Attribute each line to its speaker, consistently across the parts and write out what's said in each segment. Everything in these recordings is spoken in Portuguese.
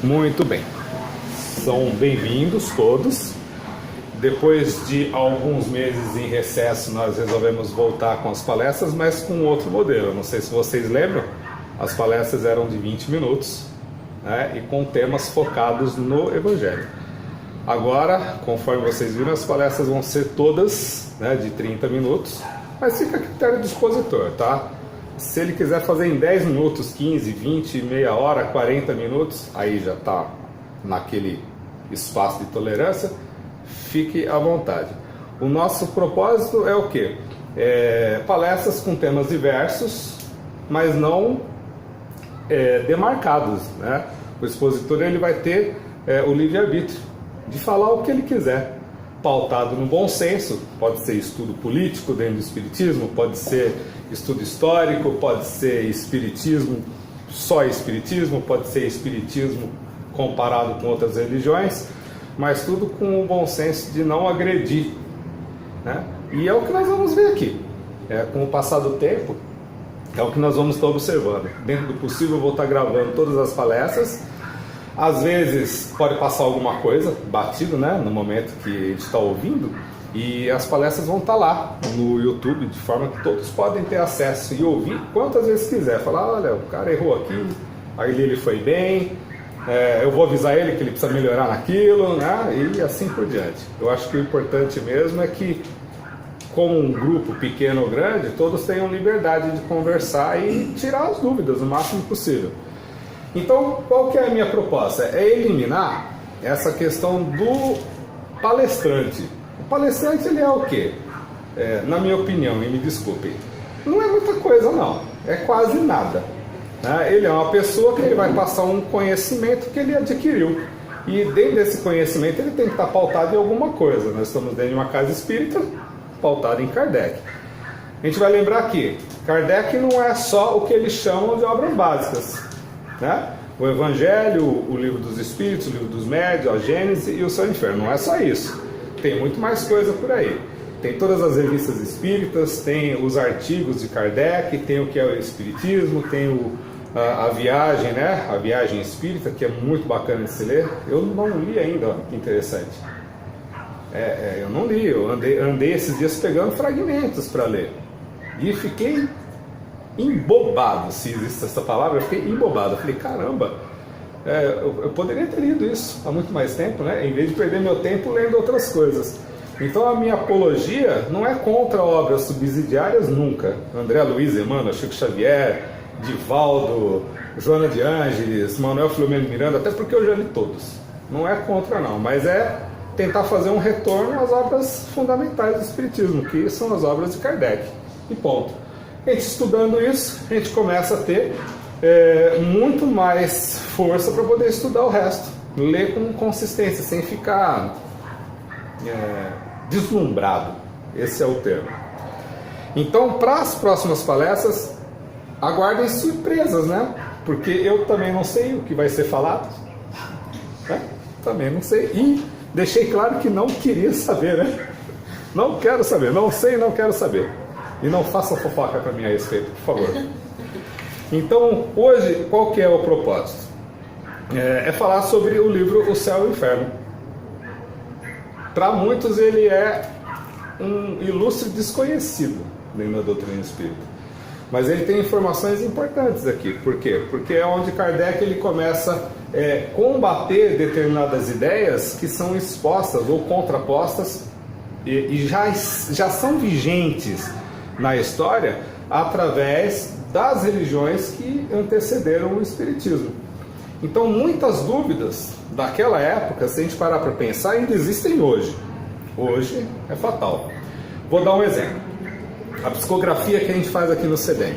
Speaker 1: Muito bem, são bem-vindos todos. Depois de alguns meses em recesso, nós resolvemos voltar com as palestras, mas com outro modelo. Não sei se vocês lembram, as palestras eram de 20 minutos, né, e com temas focados no Evangelho. Agora, conforme vocês viram, as palestras vão ser todas, né, de 30 minutos, mas fica a critério do expositor, tá? Se ele quiser fazer em 10 minutos, 15, 20, meia hora, 40 minutos, aí já está naquele espaço de tolerância, fique à vontade. O nosso propósito é o quê? Palestras com temas diversos, mas não demarcados, né? O expositor ele vai ter o livre-arbítrio de falar o que ele quiser, pautado no bom senso. Pode ser estudo político dentro do espiritismo, pode ser estudo histórico, pode ser espiritismo, só espiritismo, pode ser espiritismo comparado com outras religiões, mas tudo com o bom senso de não agredir, né? E é o que nós vamos ver aqui. Com o passar do tempo, é o que nós vamos estar observando. Dentro do possível, eu vou estar gravando todas as palestras. Às vezes pode passar alguma coisa batido, né, no momento que a gente está ouvindo, e as palestras vão estar lá no YouTube, de forma que todos podem ter acesso e ouvir quantas vezes quiser. Falar, olha, o cara errou aqui, aí ele foi bem, eu vou avisar ele que ele precisa melhorar naquilo, né, e assim por diante. Eu acho que o importante mesmo é que, como um grupo pequeno ou grande, todos tenham liberdade de conversar e tirar as dúvidas o máximo possível. Então, qual que é a minha proposta? É eliminar essa questão do palestrante. O palestrante, ele é o quê? Na minha opinião, e me desculpem, não é muita coisa não, é quase nada, né? Ele é uma pessoa que ele vai passar um conhecimento que ele adquiriu, e dentro desse conhecimento ele tem que estar pautado em alguma coisa. Nós estamos dentro de uma casa espírita, pautada em Kardec. A gente vai lembrar que Kardec não é só o que eles chamam de obras básicas, né? O Evangelho, o Livro dos Espíritos, o Livro dos Médiuns, a Gênese e o Céu e o Inferno. Não é só isso, tem muito mais coisa por aí. Tem todas as revistas espíritas, tem os artigos de Kardec, tem o que é o Espiritismo, tem a viagem, né? A viagem espírita, que é muito bacana de se ler. Eu não li ainda, ó, que interessante. Eu não li, eu andei esses dias pegando fragmentos para ler. E fiquei embobado, se existe essa palavra. Eu fiquei embobado. Eu falei, caramba, eu poderia ter lido isso há muito mais tempo, né? Em vez de perder meu tempo lendo outras coisas. Então a minha apologia não é contra obras subsidiárias nunca. André Luiz, Emmanuel, Chico Xavier, Divaldo, Joana de Ângeles, Manuel Filomeno Miranda, até porque eu já li todos. Não é contra não, mas é tentar fazer um retorno às obras fundamentais do Espiritismo, que são as obras de Kardec. E ponto. A gente estudando isso, a gente começa a ter muito mais força para poder estudar o resto. Ler com consistência, sem ficar deslumbrado. Esse é o termo. Então, para as próximas palestras, aguardem surpresas, né? Porque eu também não sei o que vai ser falado. Também não sei. E deixei claro que não queria saber, né? Não quero saber, não sei, não quero saber. E não façam fofoca para mim a respeito, por favor. Então, hoje, qual que é o propósito? É falar sobre o livro O Céu e o Inferno. Para muitos ele é um ilustre desconhecido dentro da doutrina espírita. Mas ele tem informações importantes aqui. Por quê? Porque é onde Kardec ele começa a combater determinadas ideias que são expostas ou contrapostas e já são vigentes na história através das religiões que antecederam o Espiritismo. Então muitas dúvidas daquela época, se a gente parar para pensar, ainda existem hoje. Hoje é fatal. Vou dar um exemplo. A psicografia que a gente faz aqui no CEDEM.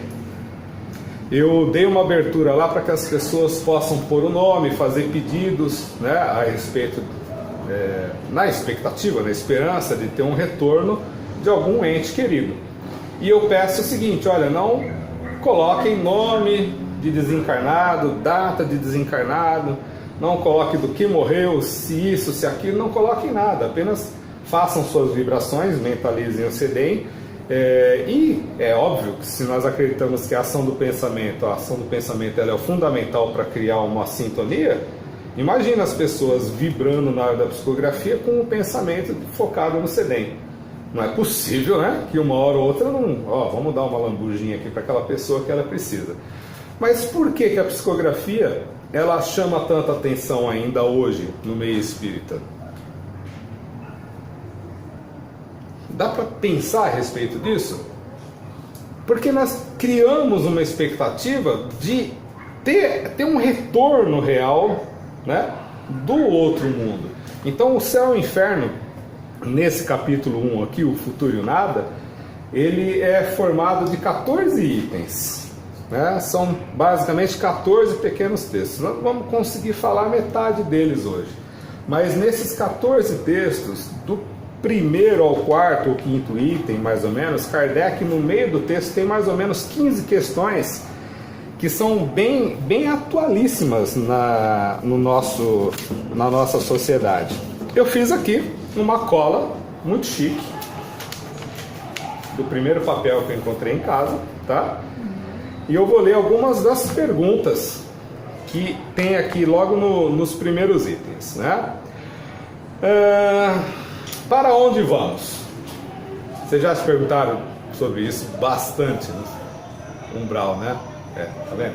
Speaker 1: Eu dei uma abertura lá para que as pessoas possam pôr o nome, fazer pedidos, né, a respeito, na expectativa, na esperança de ter um retorno de algum ente querido. E eu peço o seguinte, olha, não coloquem nome de desencarnado, data de desencarnado, não coloque do que morreu, se isso, se aquilo, não coloquem nada, apenas façam suas vibrações, mentalizem o CEDEM. E é óbvio que se nós acreditamos que a ação do pensamento ela é o fundamental para criar uma sintonia, Imagina as pessoas vibrando na hora da psicografia com o pensamento focado no sedem. Não é possível, né, que uma hora ou outra não... vamos dar uma lambujinha aqui para aquela pessoa que ela precisa. Mas por que a psicografia ela chama tanta atenção ainda hoje no meio espírita? Dá para pensar a respeito disso? Porque nós criamos uma expectativa de ter um retorno real, né, do outro mundo. Então o céu e o inferno, nesse capítulo 1 aqui, o futuro e o nada, ele é formado de 14 itens, né? São basicamente 14 pequenos textos. Nós vamos conseguir falar metade deles hoje, mas nesses 14 textos, do primeiro ao quarto ou quinto item, mais ou menos, Kardec, no meio do texto, tem mais ou menos 15 questões que são bem atualíssimas na nossa sociedade. Eu fiz aqui uma cola muito chique, do primeiro papel que eu encontrei em casa, tá? E eu vou ler algumas das perguntas que tem aqui logo nos primeiros itens, né? Para onde vamos? Vocês já se perguntaram sobre isso bastante, né? Umbral, né? Tá vendo?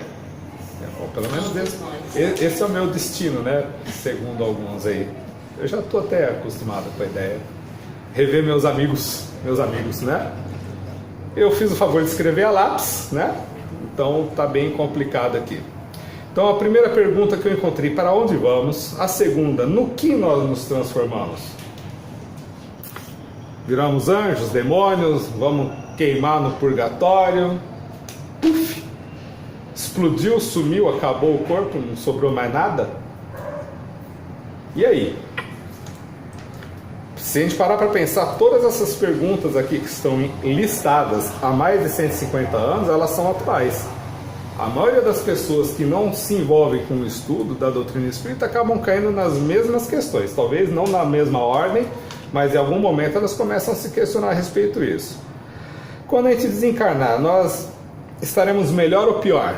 Speaker 1: Bom, pelo menos esse é o meu destino, né? Segundo alguns aí. Eu já estou até acostumado com a ideia. Rever meus amigos, né? Eu fiz o favor de escrever a lápis, né? Então tá bem complicado aqui. Então a primeira pergunta que eu encontrei, para onde vamos? A segunda, no que nós nos transformamos? Viramos anjos, demônios, vamos queimar no purgatório? Uf! Explodiu, sumiu, acabou o corpo, não sobrou mais nada? E aí? Se a gente parar para pensar, todas essas perguntas aqui que estão listadas há mais de 150 anos, elas são atuais. A maioria das pessoas que não se envolvem com o estudo da doutrina espírita acabam caindo nas mesmas questões. Talvez não na mesma ordem, mas em algum momento elas começam a se questionar a respeito disso. Quando a gente desencarnar, nós estaremos melhor ou pior?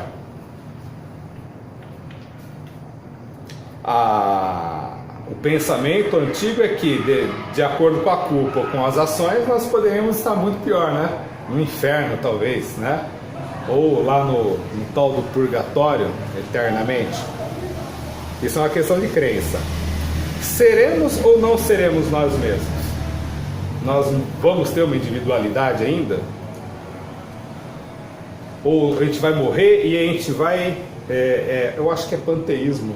Speaker 1: O pensamento antigo é que, de acordo com a culpa ou com as ações, nós poderíamos estar muito pior, né? No inferno, talvez, né? Ou lá no tal do purgatório, eternamente. Isso é uma questão de crença. Seremos ou não seremos nós mesmos? Nós vamos ter uma individualidade ainda? Ou a gente vai morrer e a gente vai... eu acho que é panteísmo.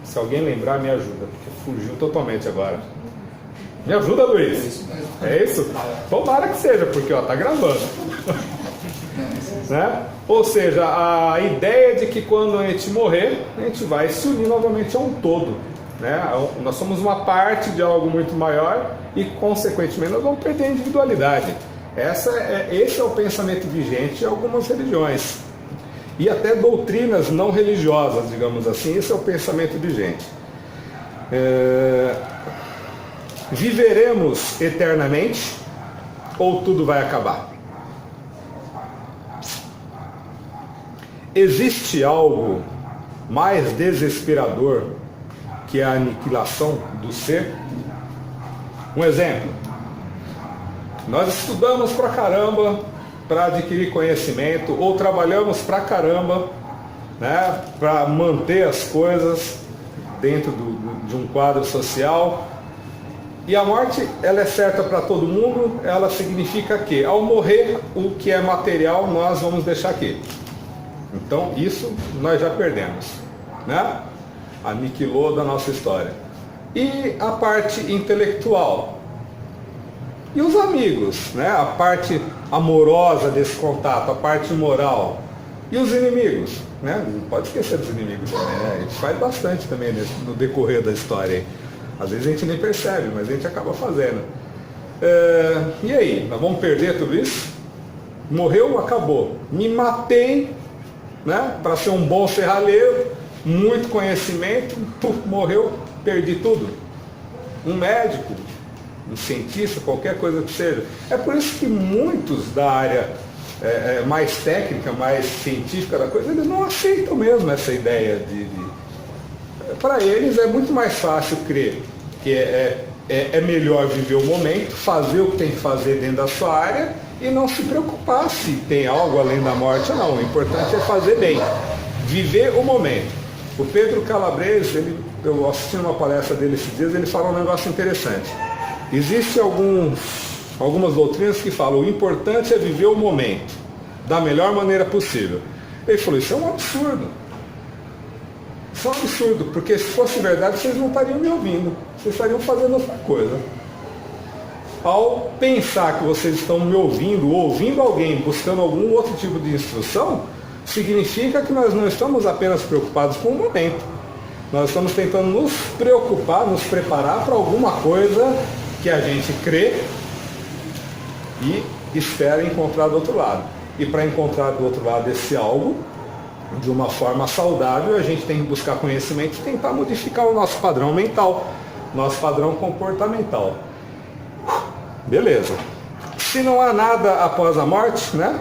Speaker 1: Se alguém lembrar, me ajuda, porque fugiu totalmente agora. Me ajuda, Luiz. É isso? Tomara que seja, porque tá gravando. Né? Ou seja, a ideia de que quando a gente morrer, a gente vai se unir novamente a um todo, né? Nós somos uma parte de algo muito maior e, consequentemente, nós vamos perder a individualidade. Esse é o pensamento vigente em algumas religiões. E até doutrinas não religiosas, digamos assim, esse é o pensamento vigente. Viveremos eternamente ou tudo vai acabar? Existe algo mais desesperador que a aniquilação do ser? Um exemplo: nós estudamos pra caramba para adquirir conhecimento, ou trabalhamos pra caramba, né, para manter as coisas dentro de um quadro social, e a morte, ela é certa para todo mundo. Ela significa que ao morrer, o que é material nós vamos deixar aqui. Então isso nós já perdemos, né? Aniquilou da nossa história. E a parte intelectual? E os amigos, né? A parte amorosa desse contato, a parte moral. E os inimigos, né? Não pode esquecer dos inimigos também, né? A gente faz bastante também no decorrer da história. Às vezes a gente nem percebe, mas a gente acaba fazendo. E aí? Nós vamos perder tudo isso? Morreu, acabou. Me matei, né? Para ser um bom serralheiro, muito conhecimento, morreu, perdi tudo. Um médico, um cientista, qualquer coisa que seja. É por isso que muitos da área mais técnica, mais científica da coisa, eles não aceitam mesmo essa ideia para eles é muito mais fácil crer que é melhor viver o momento, fazer o que tem que fazer dentro da sua área e não se preocupar se tem algo além da morte ou não. O importante é fazer bem, viver o momento. O Pedro Calabres, eu assisti uma palestra dele esses dias, ele fala um negócio interessante. Existem algumas doutrinas que falam o importante é viver o momento da melhor maneira possível. Ele falou, isso é um absurdo. Isso é um absurdo, porque se fosse verdade, vocês não estariam me ouvindo. Vocês estariam fazendo outra coisa. Ao pensar que vocês estão me ouvindo, ou ouvindo alguém, buscando algum outro tipo de instrução, significa que nós não estamos apenas preocupados com o momento. Nós estamos tentando nos preocupar, nos preparar para alguma coisa que a gente crê e espera encontrar do outro lado. E para encontrar do outro lado esse algo, de uma forma saudável, a gente tem que buscar conhecimento e tentar modificar o nosso padrão mental, nosso padrão comportamental. Beleza. Se não há nada após a morte, né?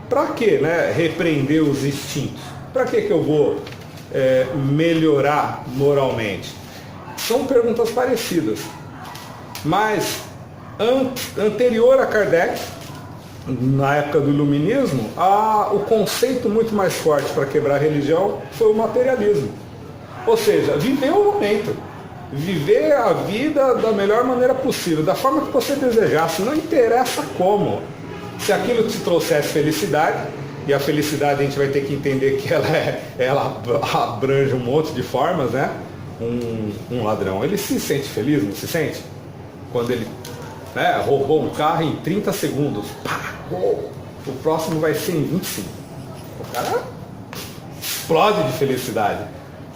Speaker 1: Para que, né, repreender os instintos? Para que eu vou melhorar moralmente? São perguntas parecidas. Mas, anterior a Kardec, na época do iluminismo, o conceito muito mais forte para quebrar a religião foi o materialismo. Ou seja, viver o momento. Viver a vida da melhor maneira possível, da forma que você desejasse, não interessa como. Se aquilo te trouxesse felicidade, e a felicidade a gente vai ter que entender que ela abrange um monte de formas, né? Um ladrão, ele se sente feliz, não se sente? Quando ele roubou um carro em 30 segundos, pá, o próximo vai ser em 25. O cara explode de felicidade,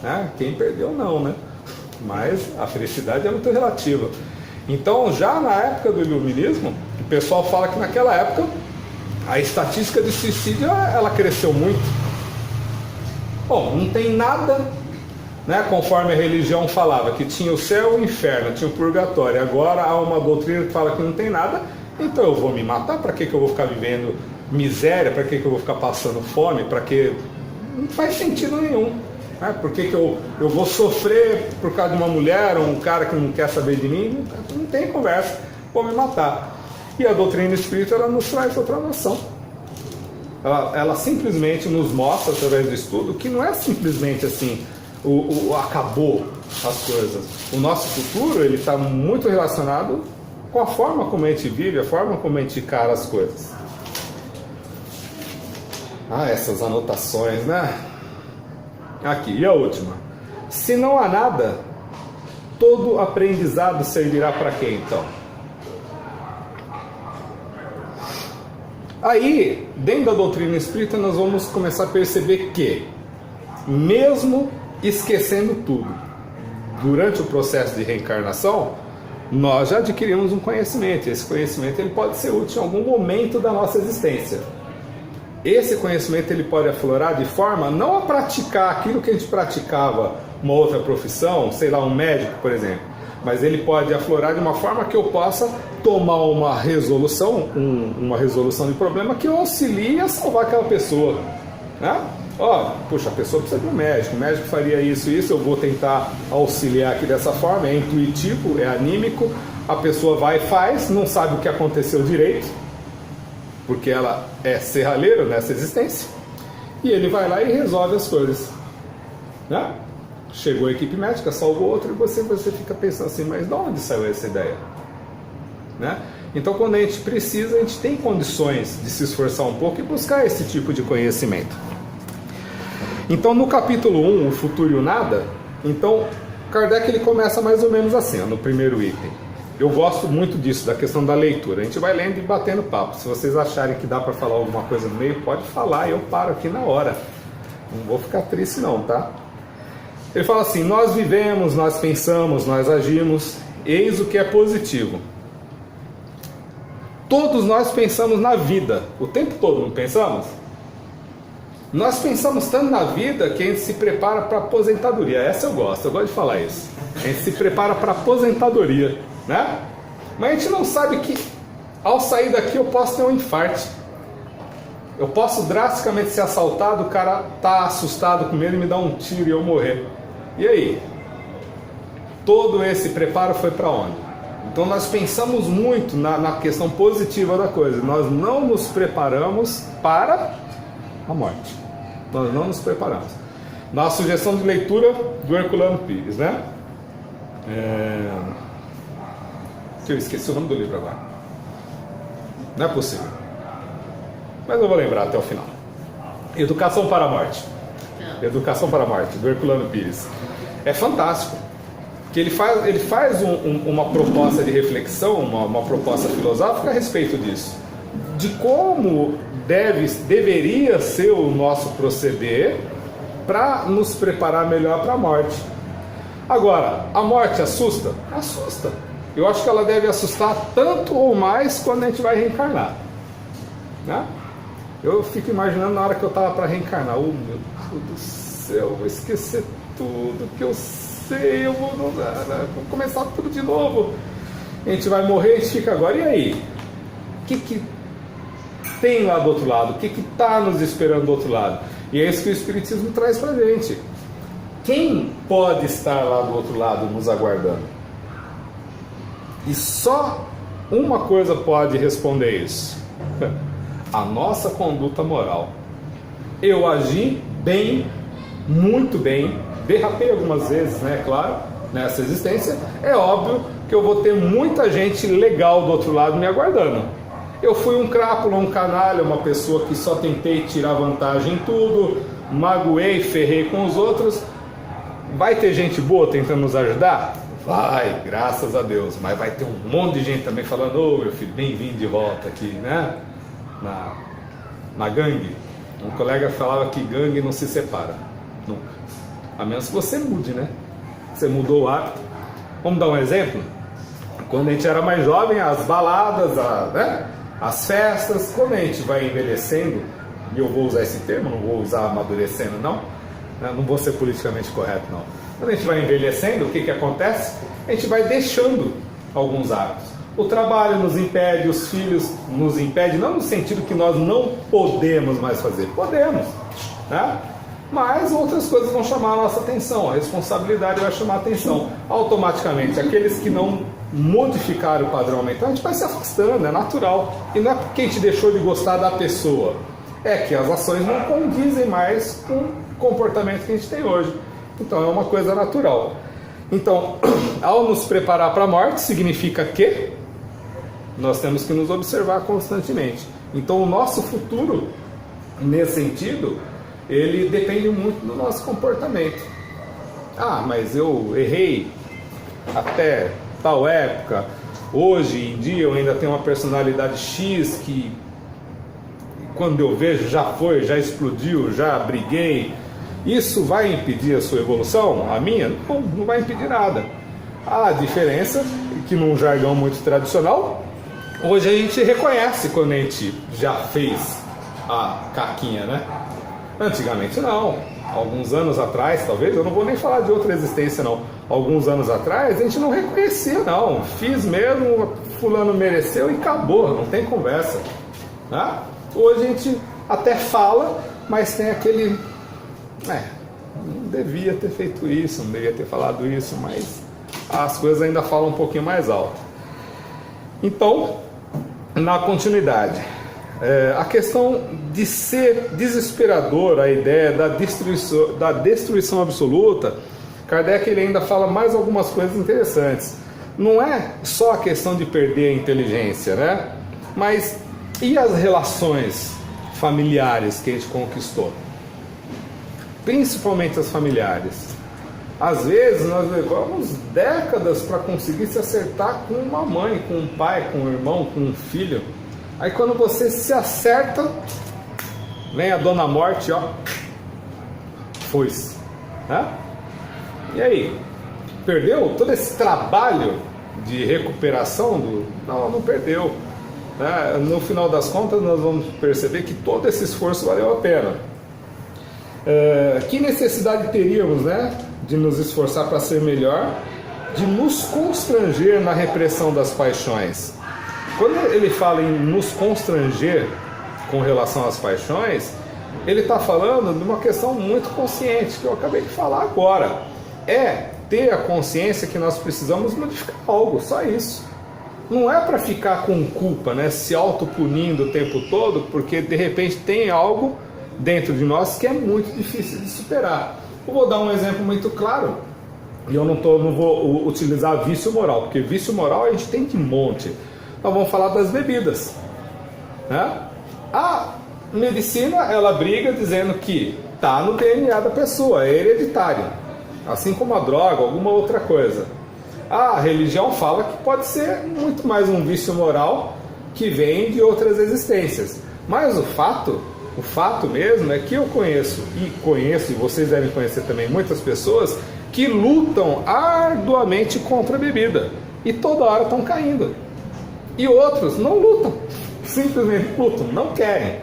Speaker 1: né? Quem perdeu não, né? Mas a felicidade é muito relativa. Então, já na época do iluminismo, o pessoal fala que naquela época a estatística de suicídio ela cresceu muito. Bom, não tem nada, né, conforme a religião falava, que tinha o céu e o inferno, tinha o purgatório. Agora há uma doutrina que fala que não tem nada, então eu vou me matar? Para que eu vou ficar vivendo miséria? Para que eu vou ficar passando fome? Para que? Não faz sentido nenhum. Por que eu vou sofrer por causa de uma mulher ou um cara que não quer saber de mim? Não tem conversa, vou me matar. E a doutrina espírita ela nos traz outra noção. Ela simplesmente nos mostra através do estudo que não é simplesmente assim, acabou as coisas. O nosso futuro ele está muito relacionado com a forma como a gente vive, a forma como a gente encara as coisas. Essas anotações, né? Aqui, e a última. Se não há nada, todo aprendizado servirá para quê, então? Aí, dentro da doutrina espírita, nós vamos começar a perceber que, mesmo esquecendo tudo, durante o processo de reencarnação, nós já adquirimos um conhecimento. Esse conhecimento ele pode ser útil em algum momento da nossa existência. Esse conhecimento ele pode aflorar de forma não a praticar aquilo que a gente praticava, uma outra profissão, sei lá, um médico, por exemplo, mas ele pode aflorar de uma forma que eu possa tomar uma resolução, uma resolução de problema que eu auxilie a salvar aquela pessoa, né? Puxa, a pessoa precisa de um médico, o médico faria isso, eu vou tentar auxiliar aqui dessa forma, é intuitivo, é anímico, a pessoa vai e faz, não sabe o que aconteceu direito, porque ela é serralheiro nessa existência, e ele vai lá e resolve as coisas, né? Chegou a equipe médica, salvou outro, e você fica pensando assim, mas de onde saiu essa ideia? Né? Então, quando a gente precisa, a gente tem condições de se esforçar um pouco e buscar esse tipo de conhecimento. Então, no capítulo 1, o futuro e o nada, então, Kardec ele começa mais ou menos assim, no primeiro item. Eu gosto muito disso, da questão da leitura. A gente vai lendo e batendo papo. Se vocês acharem que dá para falar alguma coisa no meio, pode falar, eu paro aqui na hora. Não vou ficar triste não, tá? Ele fala assim, nós vivemos, nós pensamos, nós agimos, eis o que é positivo. Todos nós pensamos na vida, o tempo todo, não pensamos? Nós pensamos tanto na vida que a gente se prepara para a aposentadoria. Essa eu gosto de falar isso. A gente se prepara para a aposentadoria, né? Mas a gente não sabe que ao sair daqui eu posso ter um infarto. Eu posso drasticamente ser assaltado, o cara tá assustado com medo e me dar um tiro e eu morrer. E aí? Todo esse preparo foi para onde? Então nós pensamos muito na questão positiva da coisa. Nós não nos preparamos para a morte. Nós não nos preparamos. Na sugestão de leitura do Herculano Pires, né? Eu esqueci o nome do livro agora. Não é possível. Mas eu vou lembrar até o final. Educação para a Morte. Educação para a Morte, do Herculano Pires. É fantástico. Que ele faz uma proposta de reflexão, uma proposta filosófica a respeito disso. De como deveria ser o nosso proceder para nos preparar melhor para a morte. Agora, a morte assusta? Assusta. Eu acho que ela deve assustar tanto ou mais quando a gente vai reencarnar. Né? Eu fico imaginando na hora que eu estava para reencarnar. Oh, meu Deus do céu, vou esquecer tudo que eu sei, eu vou começar tudo de novo. A gente vai morrer, a gente fica agora. E aí? O que tem lá do outro lado? O que está nos esperando do outro lado? E é isso que o Espiritismo traz para a gente. Quem pode estar lá do outro lado nos aguardando? E só uma coisa pode responder isso: a nossa conduta moral. Eu agi bem, muito bem, derrapei algumas vezes, né, claro, nessa existência. É óbvio que eu vou ter muita gente legal do outro lado me aguardando. Eu fui um crápula, um canalha, uma pessoa que só tentei tirar vantagem em tudo, magoei, ferrei com os outros. Vai ter gente boa tentando nos ajudar? Vai, graças a Deus. Mas vai ter um monte de gente também falando: ô meu filho, bem-vindo de volta aqui, né? Na gangue. Um colega falava que gangue não se separa, nunca. A menos que você mude, né? Você mudou o hábito. Vamos dar um exemplo? Quando a gente era mais jovem, as baladas, né? As festas, quando a gente vai envelhecendo, e eu vou usar esse termo, não vou usar amadurecendo, não vou ser politicamente correto, não. Quando a gente vai envelhecendo, o que acontece? A gente vai deixando alguns hábitos. O trabalho nos impede, os filhos nos impedem, não no sentido que nós não podemos mais fazer, podemos, né? Mas outras coisas vão chamar a nossa atenção, a responsabilidade vai chamar a atenção. Automaticamente, aqueles que não modificaram o padrão mental, a gente vai se afastando, é natural. E não é porque a gente deixou de gostar da pessoa, é que as ações não condizem mais com o comportamento que a gente tem hoje. Então é uma coisa natural. Então, ao nos preparar para a morte, significa que nós temos que nos observar constantemente. Então o nosso futuro, nesse sentido, ele depende muito do nosso comportamento. Ah, mas eu errei até tal época, hoje em dia eu ainda tenho uma personalidade X que quando eu vejo já foi, já explodiu, já briguei. Isso vai impedir a sua evolução? A minha? Não vai impedir nada. A diferença é que num jargão muito tradicional, hoje a gente reconhece quando a gente já fez a caquinha, né? Antigamente não. Alguns anos atrás, talvez, eu não vou nem falar de outra existência não. Alguns anos atrás a gente não reconhecia não. Fiz mesmo, fulano mereceu e acabou, não tem conversa. Né? Hoje a gente até fala, mas tem aquele... não devia ter feito isso, não devia ter falado isso, mas as coisas ainda falam um pouquinho mais alto. Então, na continuidade, a questão de ser desesperador, a ideia da destruição absoluta, Kardec ele ainda fala mais algumas coisas interessantes. Não é só a questão de perder a inteligência, né? Mas e as relações familiares que a gente conquistou? Principalmente as familiares. Às vezes nós levamos décadas para conseguir se acertar com uma mãe, com um pai, com um irmão, com um filho. Aí quando você se acerta, vem a Dona Morte, ó, foi-se. Né? E aí? Perdeu todo esse trabalho de recuperação? Não perdeu. Né? No final das contas nós vamos perceber que todo esse esforço valeu a pena. Que necessidade teríamos, né, de nos esforçar para ser melhor, de nos constranger na repressão das paixões? Quando ele fala em nos constranger com relação às paixões, ele está falando de uma questão muito consciente, que eu acabei de falar agora. é ter a consciência que nós precisamos modificar algo, só isso. Não é para ficar com culpa, né? Se autopunindo o tempo todo, porque de repente tem algo dentro de nós que é muito difícil de superar. Eu vou dar um exemplo muito claro, e eu não vou utilizar vício moral, porque vício moral a gente tem de monte. Nós vamos falar das bebidas, né? A medicina, ela briga dizendo que está no DNA da pessoa, é hereditário, assim como a droga, alguma outra coisa. A religião fala que pode ser muito mais um vício moral que vem de outras existências. Mas o fato mesmo é que eu conheço, e vocês devem conhecer também muitas pessoas que lutam arduamente contra a bebida e toda hora estão caindo. E outros não lutam, simplesmente lutam, não querem.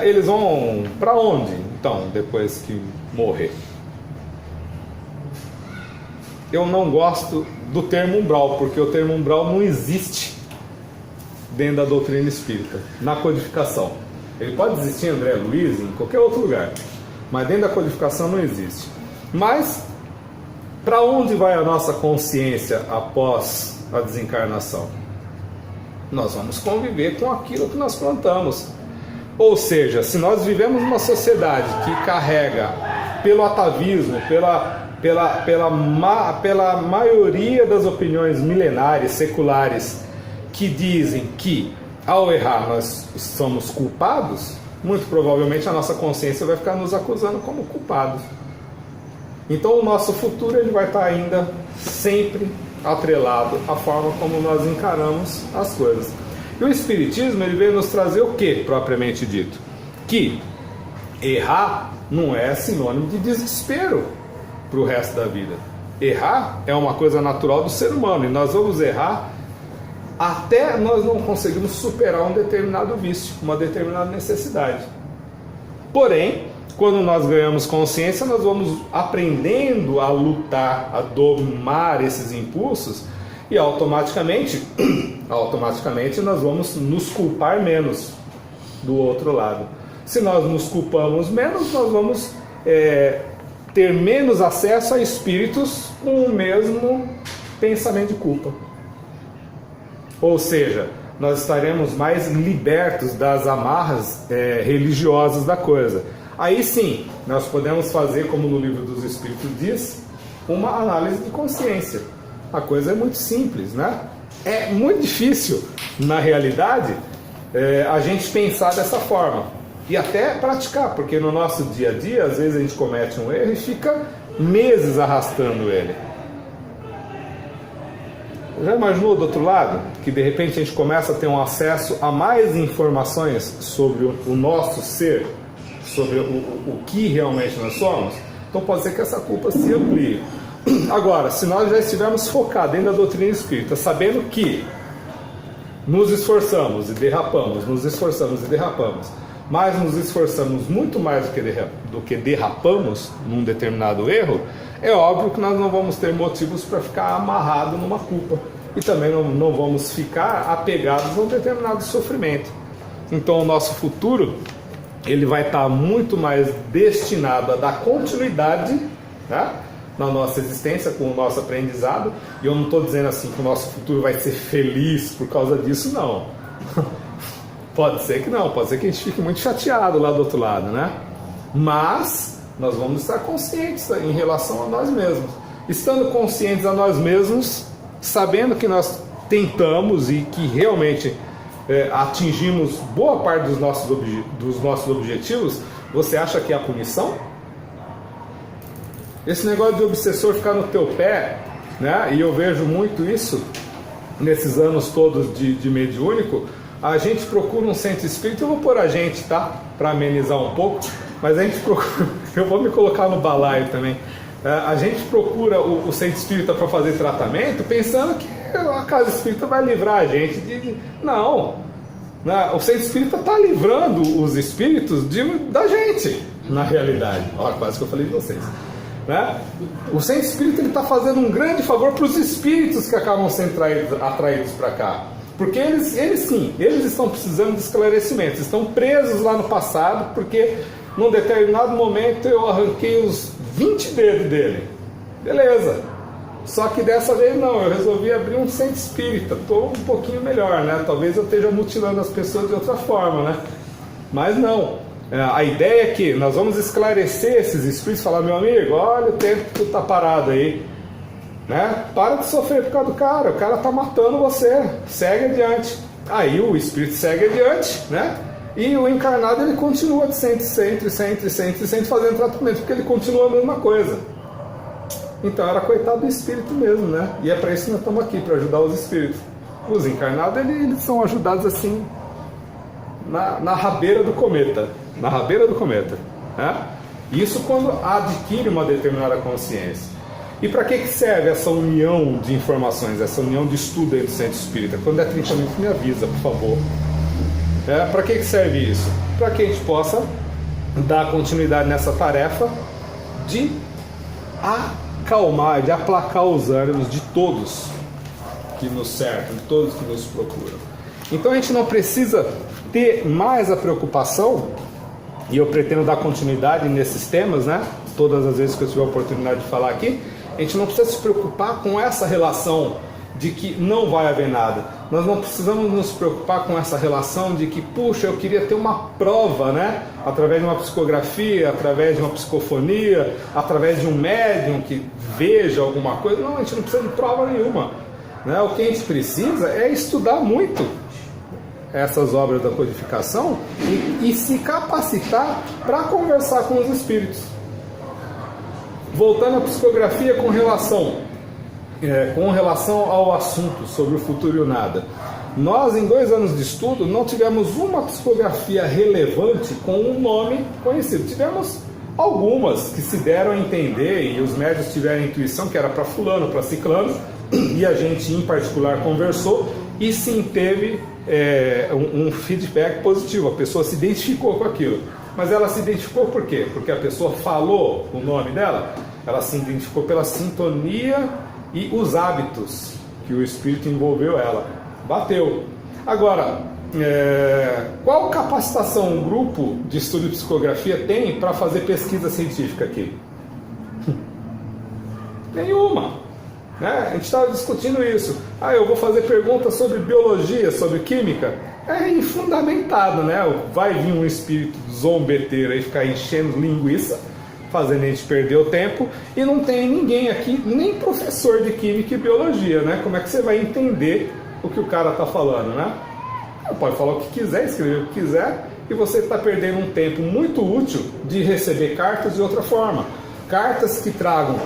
Speaker 1: Eles vão para onde então depois que morrer? Eu não gosto do termo umbral, porque o termo umbral não existe dentro da doutrina espírita, na codificação. Ele pode existir em André Luiz, em qualquer outro lugar, mas dentro da codificação não existe. Mas, para onde vai a nossa consciência após a desencarnação? Nós vamos conviver com aquilo que nós plantamos. Ou seja, se nós vivemos numa sociedade que carrega pelo atavismo, pela maioria das opiniões milenares, seculares, que dizem que ao errar nós somos culpados, muito provavelmente a nossa consciência vai ficar nos acusando como culpados. Então o nosso futuro ele vai estar ainda sempre atrelado à forma como nós encaramos as coisas. E o Espiritismo ele veio nos trazer o que, propriamente dito? Que errar não é sinônimo de desespero para o resto da vida. Errar é uma coisa natural do ser humano, e nós vamos errar até nós não conseguimos superar um determinado vício, uma determinada necessidade. Porém, quando nós ganhamos consciência, nós vamos aprendendo a lutar, a domar esses impulsos, e automaticamente nós vamos nos culpar menos do outro lado. Se nós nos culpamos menos, nós vamos ter menos acesso a espíritos com o mesmo pensamento de culpa. Ou seja, nós estaremos mais libertos das amarras religiosas da coisa. Aí sim, nós podemos fazer, como no Livro dos Espíritos diz, uma análise de consciência. A coisa é muito simples, né? É muito difícil, na realidade, a gente pensar dessa forma. E até praticar, porque no nosso dia a dia, às vezes a gente comete um erro e fica meses arrastando ele. Já imaginou do outro lado? Que de repente a gente começa a ter um acesso a mais informações sobre o nosso ser, sobre o que realmente nós somos? Então pode ser que essa culpa se amplie. Agora, se nós já estivermos focados dentro da doutrina espírita, sabendo que nos esforçamos e derrapamos, mas nos esforçamos muito mais do que derrapamos num determinado erro, é óbvio que nós não vamos ter motivos para ficar amarrados numa culpa. E também não vamos ficar apegados a um determinado sofrimento. Então o nosso futuro ele vai estar muito mais destinado a dar continuidade, né, na nossa existência, com o nosso aprendizado. E eu não estou dizendo assim que o nosso futuro vai ser feliz por causa disso, não. Pode ser que não, pode ser que a gente fique muito chateado lá do outro lado, né? Mas nós vamos estar conscientes em relação a nós mesmos. Estando conscientes a nós mesmos, sabendo que nós tentamos e que realmente atingimos boa parte dos nossos objetivos, você acha que é a punição? Esse negócio de obsessor ficar no teu pé, né? E eu vejo muito isso nesses anos todos de mediúnico. A gente procura um centro espírita, eu vou pôr a gente, tá? Para amenizar um pouco, mas a gente procura, eu vou me colocar no balaio também. A gente procura o centro espírita para fazer tratamento, pensando que a casa espírita vai livrar a gente de... Não, né? O centro espírita está livrando os espíritos da gente, na realidade. Olha, quase que eu falei de vocês. Né? O centro espírita está fazendo um grande favor para os espíritos que acabam sendo atraídos para cá. Porque eles estão precisando de esclarecimentos, estão presos lá no passado, porque num determinado momento eu arranquei os 20 dedos dele. Beleza. Só que dessa vez não, eu resolvi abrir um centro espírita. Estou um pouquinho melhor, né? Talvez eu esteja mutilando as pessoas de outra forma, né? Mas não. A ideia é que nós vamos esclarecer esses espíritos, falar, meu amigo, olha o tempo que tu tá parado aí, né? Para de sofrer por causa do cara, o cara tá matando você, segue adiante. Aí o espírito segue adiante, né? E o encarnado ele continua de sempre fazendo tratamento, porque ele continua a mesma coisa. Então era coitado do espírito mesmo, né? E é para isso que nós estamos aqui, para ajudar os espíritos. Os encarnados eles são ajudados assim na rabeira do cometa. Na rabeira do cometa, né? Isso quando adquire uma determinada consciência. E para que serve essa união de informações, essa união de estudo entre o centro espírita? Quando é 30 minutos, me avisa, por favor. Para que serve isso? Para que a gente possa dar continuidade nessa tarefa de acalmar, de aplacar os ânimos de todos que nos cercam, de todos que nos procuram. Então a gente não precisa ter mais a preocupação, e eu pretendo dar continuidade nesses temas, né? Todas as vezes que eu tiver a oportunidade de falar aqui, a gente não precisa se preocupar com essa relação de que não vai haver nada. Nós não precisamos nos preocupar com essa relação de que, puxa, eu queria ter uma prova, né? Através de uma psicografia, através de uma psicofonia, através de um médium que veja alguma coisa. Não, a gente não precisa de prova nenhuma, né? O que a gente precisa é estudar muito essas obras da codificação e se capacitar para conversar com os espíritos. Voltando à psicografia com relação ao assunto sobre o futuro e o nada, nós em 2 anos de estudo não tivemos uma psicografia relevante com um nome conhecido. Tivemos algumas que se deram a entender e os médios tiveram a intuição que era para fulano, para ciclano, e a gente em particular conversou e sim teve um feedback positivo, a pessoa se identificou com aquilo. Mas ela se identificou por quê? Porque a pessoa falou o nome dela, ela se identificou pela sintonia e os hábitos que o espírito envolveu ela. Bateu. Agora, qual capacitação um grupo de estudo de psicografia tem para fazer pesquisa científica aqui? Nenhuma. Né? A gente estava discutindo isso. Eu vou fazer perguntas sobre biologia, sobre química. É infundamentado, né? Vai vir um espírito zombeteiro e ficar enchendo linguiça, fazendo a gente perder o tempo, e não tem ninguém aqui, nem professor de química e biologia, né? Como é que você vai entender o que o cara está falando, né? Pode falar o que quiser, escrever o que quiser, e você está perdendo um tempo muito útil de receber cartas de outra forma. Cartas que tragam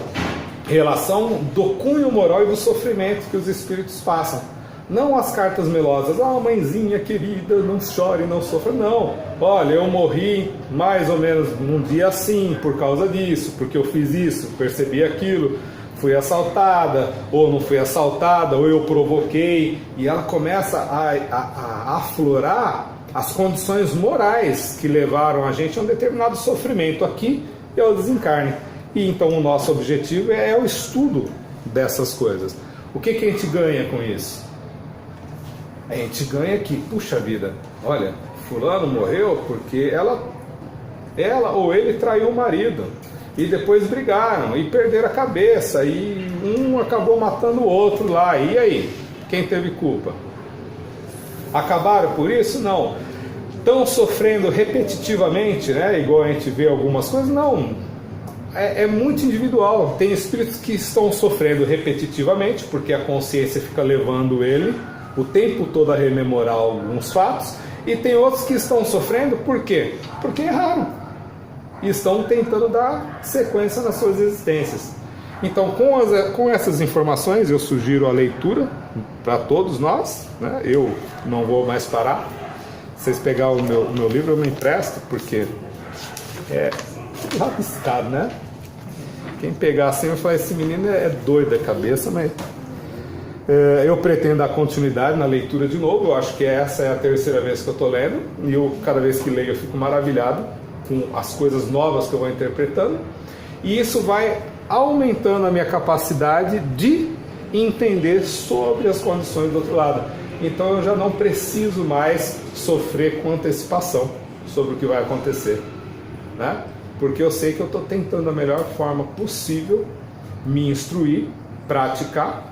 Speaker 1: relação do cunho moral e do sofrimento que os espíritos passam. Não as cartas melosas, mãezinha querida, não chore, não sofra. Não, olha, eu morri mais ou menos num dia assim, por causa disso, porque eu fiz isso, percebi aquilo, fui assaltada, ou não fui assaltada, ou eu provoquei. E ela começa a aflorar as condições morais que levaram a gente a um determinado sofrimento aqui e ao desencarne. E então o nosso objetivo é o estudo dessas coisas. O que a gente ganha com isso? A gente ganha que, puxa vida, olha, fulano morreu porque ela ou ele traiu o marido, e depois brigaram e perderam a cabeça, e um acabou matando o outro lá, e aí? Quem teve culpa? Acabaram por isso? Não. Estão sofrendo repetitivamente, né? Igual a gente vê algumas coisas? Não. É muito individual. Tem espíritos que estão sofrendo repetitivamente, porque a consciência fica levando ele o tempo todo a rememorar alguns fatos, e tem outros que estão sofrendo por quê? Porque erraram e estão tentando dar sequência nas suas existências. Então, com essas informações, eu sugiro a leitura para todos nós, né? Eu não vou mais parar. Se vocês pegarem o meu livro, eu me empresto, porque é rabiscado, né? Quem pegar assim vai falar, esse menino é doido da cabeça, mas eu pretendo dar continuidade na leitura de novo. Eu acho que essa é a 3ª vez que eu estou lendo, e cada vez que leio eu fico maravilhado com as coisas novas que eu vou interpretando, e isso vai aumentando a minha capacidade de entender sobre as condições do outro lado. Então eu já não preciso mais sofrer com antecipação sobre o que vai acontecer, né? Porque eu sei que eu estou tentando da melhor forma possível me instruir, praticar,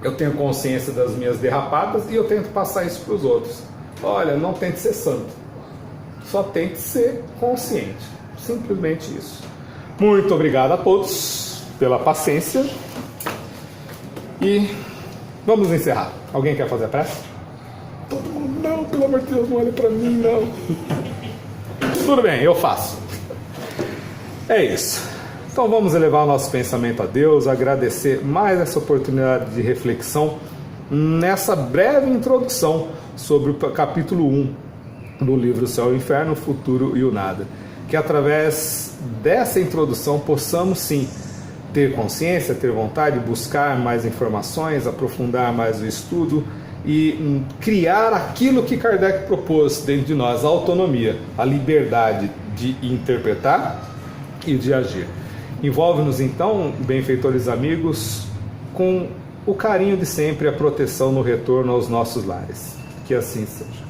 Speaker 1: eu tenho consciência das minhas derrapadas e eu tento passar isso para os outros. Olha, não tente ser santo, só tente ser consciente, simplesmente isso. Muito obrigado a todos pela paciência e vamos encerrar. Alguém quer fazer a prece? Todo mundo, não, pelo amor de Deus, não olha para mim, não. Tudo bem, eu faço. É isso. Então vamos elevar o nosso pensamento a Deus, agradecer mais essa oportunidade de reflexão nessa breve introdução sobre o capítulo 1 do livro Céu e Inferno, o Futuro e o Nada. Que através dessa introdução possamos sim ter consciência, ter vontade, buscar mais informações, aprofundar mais o estudo e criar aquilo que Kardec propôs dentro de nós, a autonomia, a liberdade de interpretar e de agir. Envolve-nos então, benfeitores amigos, com o carinho de sempre, a proteção no retorno aos nossos lares. Que assim seja.